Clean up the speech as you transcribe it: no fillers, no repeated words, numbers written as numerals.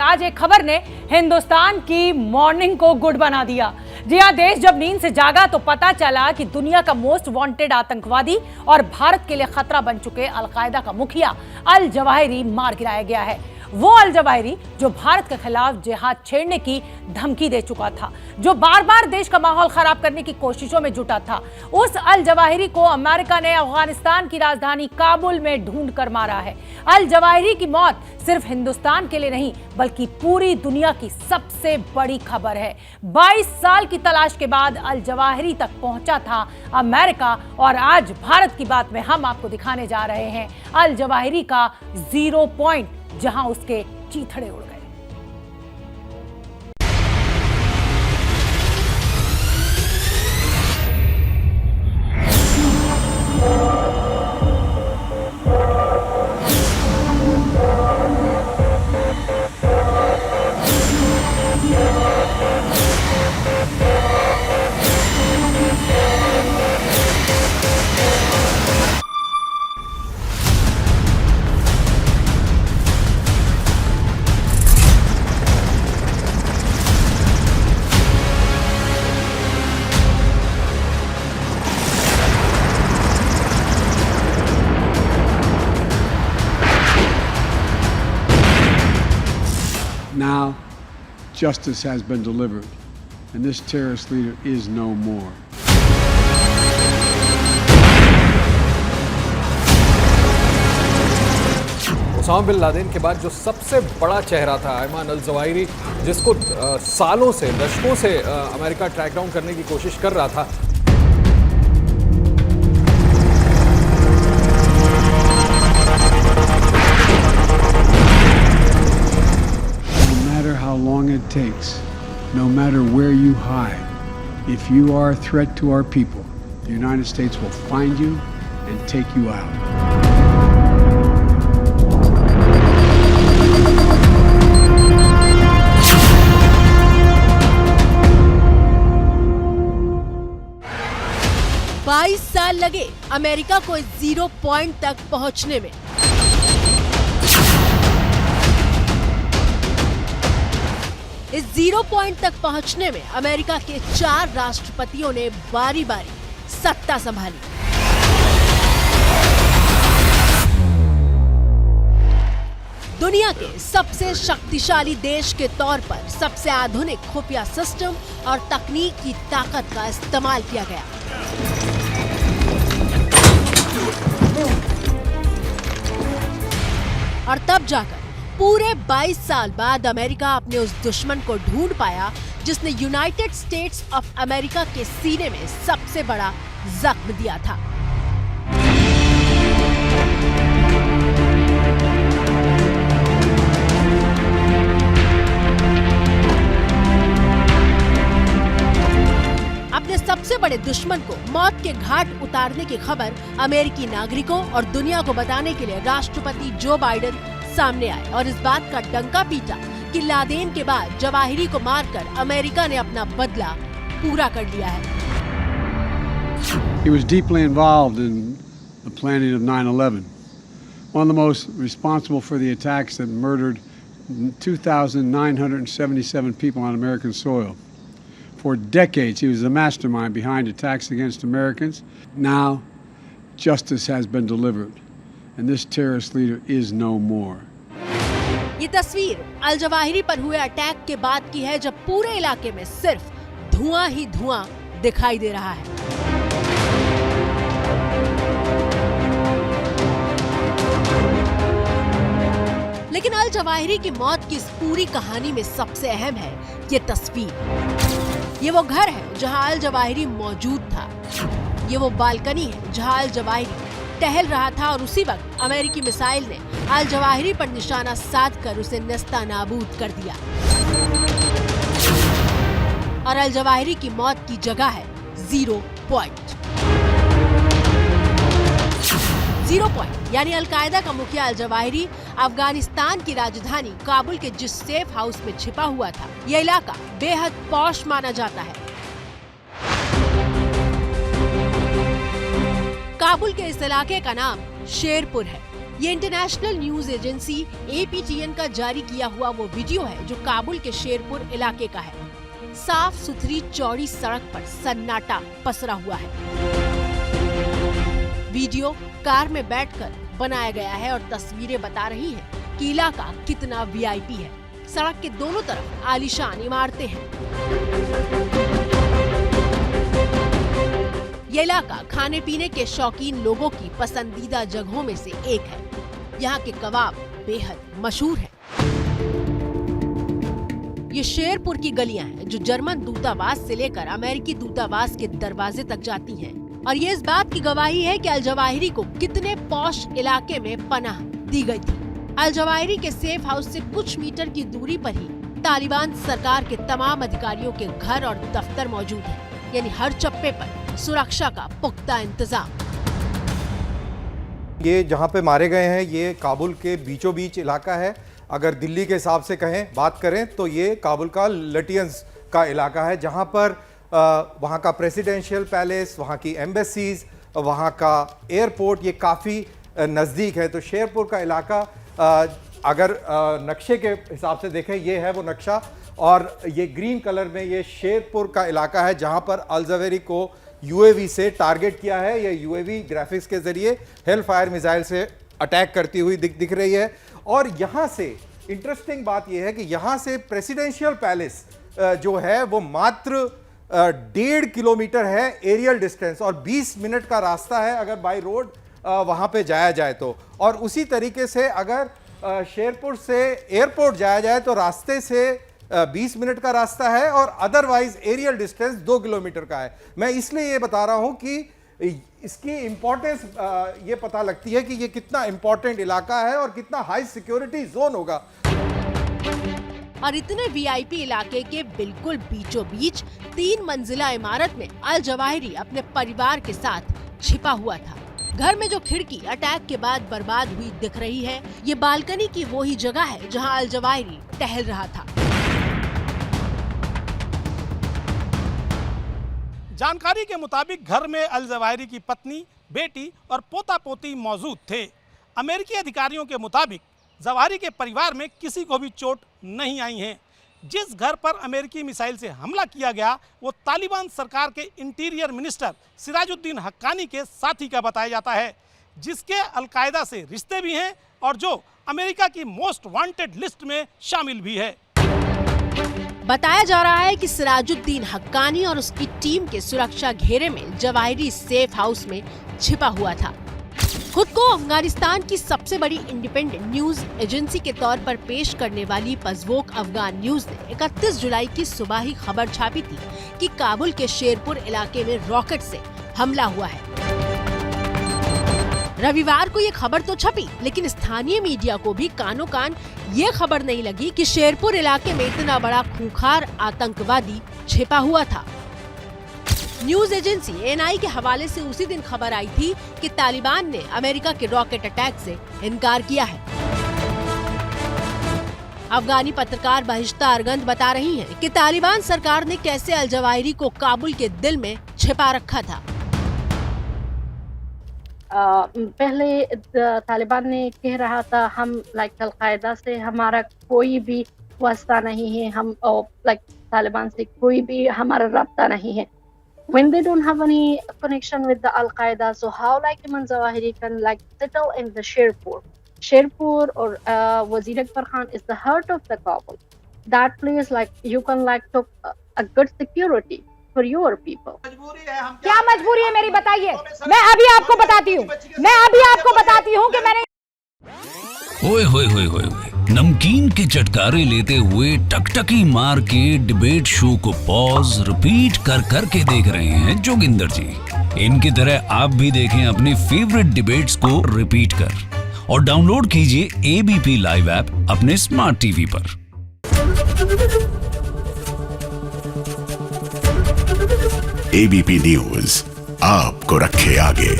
आज एक खबर ने हिंदुस्तान की मॉर्निंग को गुड बना दिया। जी हां, देश जब नींद से जागा तो पता चला कि दुनिया का मोस्ट वांटेड आतंकवादी और भारत के लिए खतरा बन चुके अलकायदा का मुखिया अल जवाहिरी मार गिराया गया है। वो अल जवाहिरी जो भारत के खिलाफ जिहाद छेड़ने की धमकी दे चुका था, जो बार बार देश का माहौल खराब करने की कोशिशों में जुटा था। उस अल जवाहिरी को अमेरिका ने अफगानिस्तान की राजधानी काबुल में ढूंढ कर मारा है। अल जवाहिरी की मौत सिर्फ हिंदुस्तान के लिए नहीं बल्कि पूरी दुनिया की सबसे बड़ी खबर है। 22 साल की तलाश के बाद अल जवाहिरी तक पहुंचा था अमेरिका, और आज भारत की बात में हम आपको दिखाने जा रहे हैं अल जवाहिरी का 0 पॉइंट, जहां उसके चीथड़े उड़ गए। Now, justice has been delivered, and this terrorist leader is no more. Osama bin Laden के बाद जो सबसे बड़ा चेहरा था अयमान अल जवाहिरी, जिसको सालों से, दशकों से अमेरिका ट्रैक डाउन करने की कोशिश कर रहा था, How long it takes, no matter where you hide, if you are a threat to our people, the United States will find you and take you out. बाईस साल लगे अमेरिका को इस 0 पॉइंट तक पहुंचने में। इस 0 पॉइंट तक पहुंचने में अमेरिका के 4 राष्ट्रपतियों ने बारी बारी सत्ता संभाली। दुनिया के सबसे शक्तिशाली देश के तौर पर सबसे आधुनिक खुफिया सिस्टम और तकनीक की ताकत का इस्तेमाल किया गया। और तब जाकर पूरे 22 साल बाद अमेरिका अपने उस दुश्मन को ढूंढ पाया जिसने यूनाइटेड स्टेट्स ऑफ अमेरिका के सीने में सबसे बड़ा जख्म दिया था। अपने सबसे बड़े दुश्मन को मौत के घाट उतारने की खबर अमेरिकी नागरिकों और दुनिया को बताने के लिए राष्ट्रपति जो बाइडेन सामने आए और इस बात का डंका पीटा कि लादेन के बाद जवाहिरी को मारकर अमेरिका ने अपना बदला पूरा कर लिया है। He was deeply involved in the planning of 9/11, one of the most responsible for the attacks that murdered 2,977 people on American soil. For decades, he was the mastermind behind attacks against Americans. Now, justice has been delivered, and this terrorist leader is no more. ये तस्वीर al Zawahiri पर हुए attack के बाद की है, जब पूरे इलाके में सिर्फ धुआं ही धुआं दिखाई दे रहा है। लेकिन अल जवाहिरी की मौत की इस पूरी कहानी में सबसे अहम है ये तस्वीर। ये वो घर है जहां अल जवाहिरी मौजूद था। ये वो बालकनी है जहां अल जवाहिरी टहल रहा था, और उसी वक्त अमेरिकी मिसाइल ने अल जवाहिरी पर निशाना साधकर उसे नेस्तानाबूद कर दिया। और अल जवाहिरी की मौत की जगह है 0 पॉइंट। 0 पॉइंट यानी अलकायदा का मुखिया अल जवाहिरी अफगानिस्तान की राजधानी काबुल के जिस सेफ हाउस में छिपा हुआ था, यह इलाका बेहद पॉश माना जाता है। काबुल के इस इलाके का नाम शेरपुर है। ये इंटरनेशनल न्यूज एजेंसी APTN का जारी किया हुआ वो वीडियो है जो काबुल के शेरपुर इलाके का है। साफ सुथरी चौड़ी सड़क पर सन्नाटा पसरा हुआ है। वीडियो कार में बैठकर बनाया गया है और तस्वीरें बता रही हैं कि इलाका कितना VIP है। सड़क के दोनों तरफ आलीशान इमारतें हैं। ये इलाका खाने पीने के शौकीन लोगों की पसंदीदा जगहों में से एक है। यहाँ के कबाब बेहद मशहूर हैं। ये शेरपुर की गलियां हैं जो जर्मन दूतावास से लेकर अमेरिकी दूतावास के दरवाजे तक जाती हैं और ये इस बात की गवाही है कि अल जवाहिरी को कितने पॉश इलाके में पनाह दी गई थी। अल जवाहिरी के सेफ हाउस से कुछ मीटर की दूरी पर ही तालिबान सरकार के तमाम अधिकारियों के घर और दफ्तर मौजूद हैं, यानी हर चप्पे पर सुरक्षा का पुख्ता इंतजाम। ये जहाँ पे मारे गए हैं ये काबुल के बीचों बीच इलाका है। अगर दिल्ली के हिसाब से बात करें तो ये काबुल का लटियंस का इलाका है, जहाँ पर वहाँ का प्रेसिडेंशियल पैलेस, वहाँ की एम्बेसीज, वहाँ का एयरपोर्ट ये काफ़ी नज़दीक है। तो शेरपुर का इलाका अगर नक्शे के हिसाब से देखें ये है वो नक्शा, और ये ग्रीन कलर में ये शेरपुर का इलाका है जहाँ पर अल जवाहिरी को UAV से टारगेट किया है। ये UAV ग्राफिक्स के जरिए हेल फायर मिसाइल से अटैक करती हुई दिख रही है। और यहाँ से इंटरेस्टिंग बात यह है कि यहाँ से प्रेसिडेंशियल पैलेस जो है वो मात्र 1.5 किलोमीटर है एरियल डिस्टेंस, और 20 मिनट का रास्ता है अगर बाय रोड वहाँ पे जाया जाए तो। और उसी तरीके से अगर शेरपुर से एयरपोर्ट जाया जाए तो रास्ते से 20 मिनट का रास्ता है, और अदरवाइज एरियल डिस्टेंस 2 किलोमीटर का है। मैं इसलिए ये बता रहा हूं कि इसकी इंपॉर्टेंस ये पता लगती है कि ये कितना इंपॉर्टेंट इलाका है और कितना हाई सिक्योरिटी जोन होगा। और इतने VIP इलाके के बिल्कुल बीचों बीच 3 मंजिला इमारत में अल जवाहिरी अपने परिवार के साथ छिपा हुआ था। घर में जो खिड़की अटैक के बाद बर्बाद हुई दिख रही है, ये बालकनी की वो ही जगह है जहां अल जवाहिरी टहल रहा था। जानकारी के मुताबिक घर में अल जवाहिरी की पत्नी, बेटी और पोता पोती मौजूद थे। अमेरिकी अधिकारियों के मुताबिक जवाहिरी के परिवार में किसी को भी चोट नहीं आई है। जिस घर पर अमेरिकी मिसाइल से हमला किया गया वो तालिबान सरकार के इंटीरियर मिनिस्टर सिराजुद्दीन हक्कानी के साथी का बताया जाता है, जिसके अलकायदा से रिश्ते भी हैं और जो अमेरिका की मोस्ट वांटेड लिस्ट में शामिल भी है। बताया जा रहा है कि सिराजुद्दीन हक्कानी और उसकी टीम के सुरक्षा घेरे में जवाहिरी सेफ हाउस में छिपा हुआ था। खुद को अफगानिस्तान की सबसे बड़ी इंडिपेंडेंट न्यूज एजेंसी के तौर पर पेश करने वाली पज़वोक अफगान न्यूज ने 31 जुलाई की सुबह ही खबर छापी थी कि काबुल के शेरपुर इलाके में रॉकेट से हमला हुआ है। रविवार को ये खबर तो छपी, लेकिन स्थानीय मीडिया को भी कानों कान ये खबर नहीं लगी कि शेरपुर इलाके में इतना बड़ा खूंखार आतंकवादी छिपा हुआ था। न्यूज एजेंसी NI के हवाले से उसी दिन खबर आई थी कि तालिबान ने अमेरिका के रॉकेट अटैक से इनकार किया है। अफगानी पत्रकार बहिश्ता अरगंद बता रही हैं कि तालिबान सरकार ने कैसे अल जवाहिरी को काबुल के दिल में छिपा रखा था। पहले तालिबान ने कह रहा था हम अलकायदा से हमारा कोई भी वास्ता नहीं है, हम तालिबान से कोई भी हमारा रब्ता नहीं है। When they don't have any connection with the Al-Qaeda, so how Ayman Zawahiri can settle in the Sherpur? Sherpur or Wazir Akbar Khan is the heart of the Kabul. That place you can took a good security for your people. क्या मजबूरी है मेरी बताइए? मैं अभी आपको बताती हूँ कि मैंने ओए होए होए होए नमकीन के चटकारे लेते हुए टकटकी मार के डिबेट शो को पॉज रिपीट कर करके देख रहे हैं जोगिंदर जी। इनकी तरह आप भी देखें अपनी फेवरेट डिबेट्स को रिपीट कर और डाउनलोड कीजिए ABP लाइव ऐप अपने स्मार्ट टीवी पर। ABP न्यूज आपको रखे आगे।